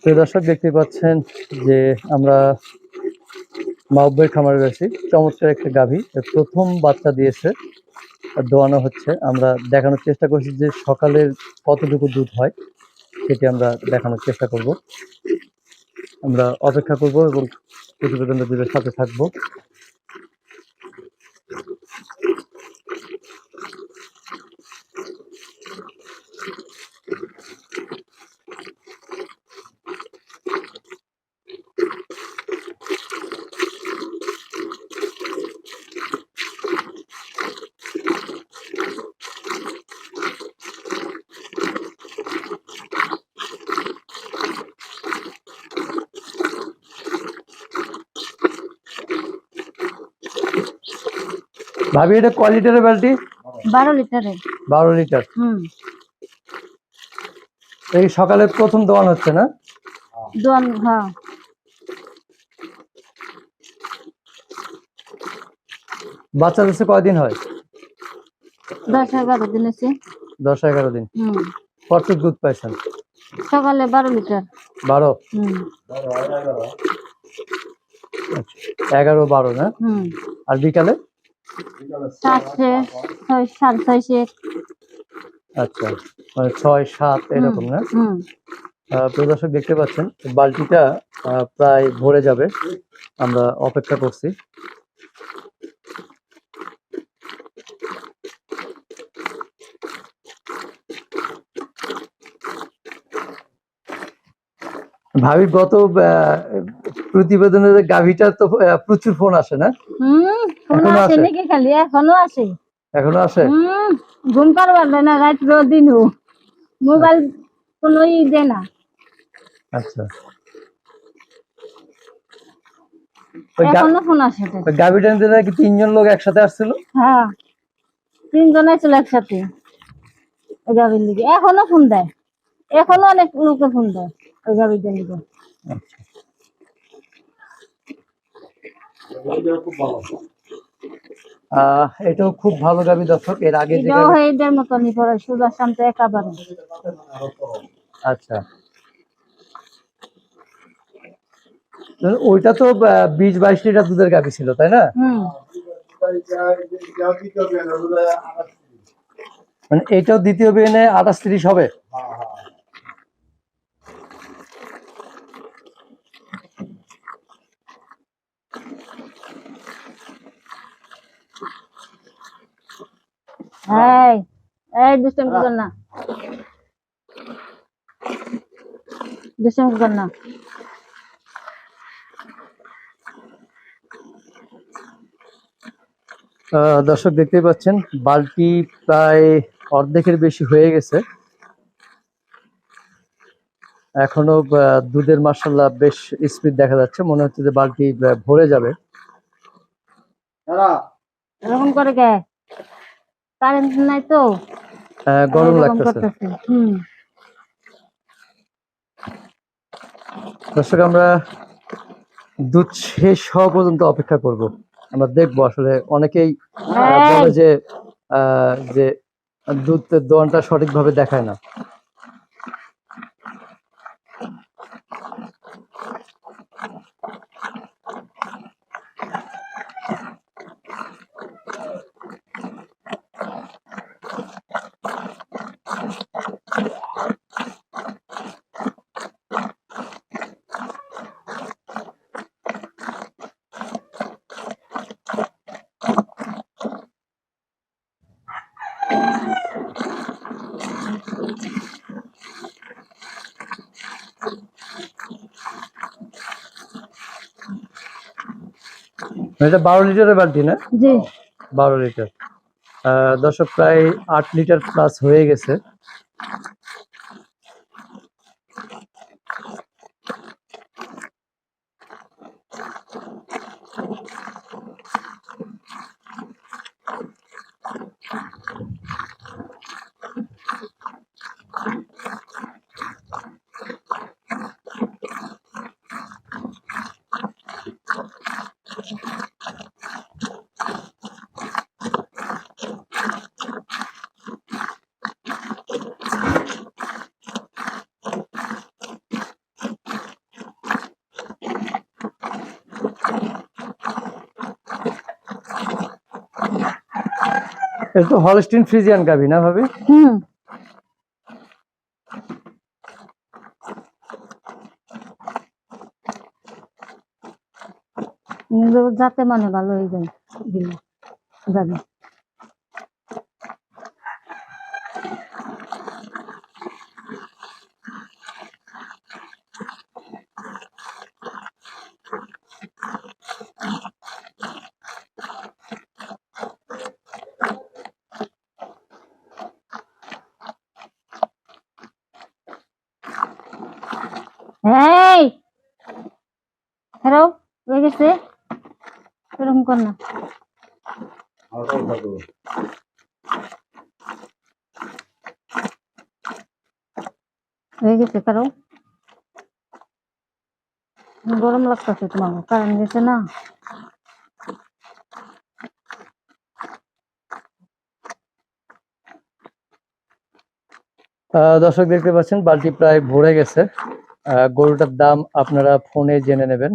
প্রিয় দর্শক দেখতে পাচ্ছেন যে আমরা মাহবুবের খামারে রয়েছি। চমৎকার একটা গাভী প্রথম বাচ্চা দিয়েছে, দোয়ানো হচ্ছে। আমরা দেখানোর চেষ্টা করছি যে সকালের কতটুকু দুধ হয় সেটি আমরা দেখানোর চেষ্টা করব। আমরা অপেক্ষা করব এবং প্রতিবেদনটা দুধের সাথে থাকবো। ভাবি এটা কয় লিটারের বালতি? 12 লিটারের। 12 লিটার। এই সকালে প্রথম দোয়ান হচ্ছে না? দোয়ান, হ্যাঁ। বাচ্চা দিচ্ছে কয়দিন হয়? 10-11 দিন হয়েছে। 10-11 দিন। কতটুকু দুধ পাইছেন? সকালে 12 লিটার। 12? 11-12 না? আর বিকালে? 6-6.5 আচ্ছা, মানে 6-7 এরকম না? প্রিয় দর্শক দেখতে পাচ্ছেন বালতিটা প্রায় ভরে যাবে। আমরা অপেক্ষা করছি। ভাবি গত প্রতিবেদনের গাভীটার তো প্রচুর ফোন আসে না? এখনো আসে নাকি? খালি এখনো আসে। এখনো আসে? ঘুম পারবার না, রাত দিন মোবাইল কোনো দেয় না। আচ্ছা, এখনো ফোন আসে। গাভীটা নিতে নাকি 3 জন লোক একসাথে আসছিল? হ্যাঁ, 3 জন আসছিল একসাথে। ওই গাভীর লিগে এখনো ফোন দেয়, এখনো অনেক লোকে ফোন দেয় ওই গাভীর লিগে। এটাও খুব ভালো গাভী দর্শক। এর আগে যে এটার মতনই পড়ে সুদা শান্ত একেবারে। আচ্ছা, ওইটা তো 20-22 লিটার দুধের গাভী ছিল, তাই না? মানে এটাও দ্বিতীয় বিয়ানে 28-30 হবে। এই দুষ্টামি কর না, দুষ্টামি কর না। দর্শক দেখতে পাচ্ছেন বালতি প্রায় অর্ধেকের বেশি হয়ে গেছে। এখনো দুধের মাশাআল্লাহ বেশ স্পিড দেখা যাচ্ছে, মনে হচ্ছে যে বালতি ভরে যাবে। এরকম করে কে? কারেন্ট নাই তো, গরম লাগতেছে। দর্শক আমরা দুধ শেষ হওয়া পর্যন্ত অপেক্ষা করব। আমরা দেখবো আসলে অনেকেই বলে যে দুধের দোয়ানটা সঠিকভাবে দেখায় না। এটা 12 লিটারের বালতি না? জি, 12 লিটার। দর্শক প্রায় 8 লিটার প্লাস হয়ে গেছে। এটা তো হলস্টিন ফ্রিজিয়ান গাভী না ভাবি? হুম। যাতে মানে ভালো হয়ে যায় দিলে যাবে। এই হ্যালো, হয়ে গেছে, এরকম কর না। হয়ে গেছে, কারো গরম লাগতেছে তোমার, কারেন্ট গেছে না। দর্শক দেখতে পাচ্ছেন বালতি প্রায় ভরে গেছে। গরুটার দাম আপনারা ফোনে জেনে নেবেন।